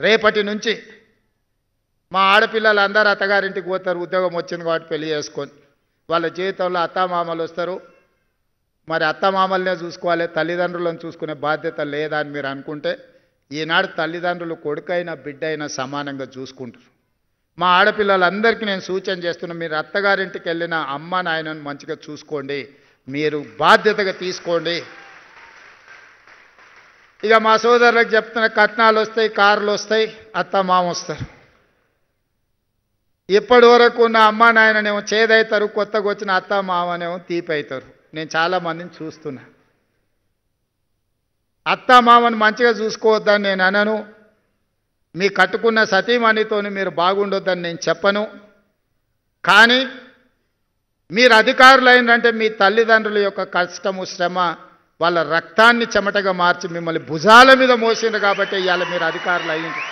రేపటి నుంచి మా ఆడపిల్లలు అందరూ అత్తగారింటికి పోతారు, ఉద్యోగం వచ్చింది కాబట్టి పెళ్లి చేసుకొని. వాళ్ళ జీవితంలో అత్తామామలు వస్తారు. మరి అత్తమామలనే చూసుకోవాలి, తల్లిదండ్రులను చూసుకునే బాధ్యత లేదా అని మీరు అనుకుంటే, ఈనాడు తల్లిదండ్రులు కొడుకైనా బిడ్డైనా సమానంగా చూసుకుంటారు. మా ఆడపిల్లలందరికీ నేను సూచన చేస్తున్నా, మీరు అత్తగారింటికి వెళ్ళిన అమ్మ నాయనను మంచిగా చూసుకోండి, మీరు బాధ్యతగా తీసుకోండి. ఇక మా సోదరులకు చెప్తున్న, కట్నాలు వస్తాయి, కార్లు వస్తాయి, అత్తమామ వస్తారు. ఇప్పటి వరకు ఉన్న అమ్మ నాయననేమో చేదవుతారు, కొత్తగా వచ్చిన అత్తమామనేమో తీపి అవుతారు. నేను చాలామందిని చూస్తున్నా. అత్తమామను మంచిగా చూసుకోవద్దని నేను అనను, మీ కట్టుకున్న సతీమణితోని మీరు బాగుండొద్దని నేను చెప్పను. కానీ మీరు అధికారులు అయినంటే మీ తల్లిదండ్రుల యొక్క కష్టము శ్రమ వాళ్ళ రక్తాన్ని చెమటగా మార్చి మిమ్మల్ని భుజాల మీద మోసిండ్రు కాబట్టి ఇవాళ మీరు అధికారులు అయ్యిండ్రు.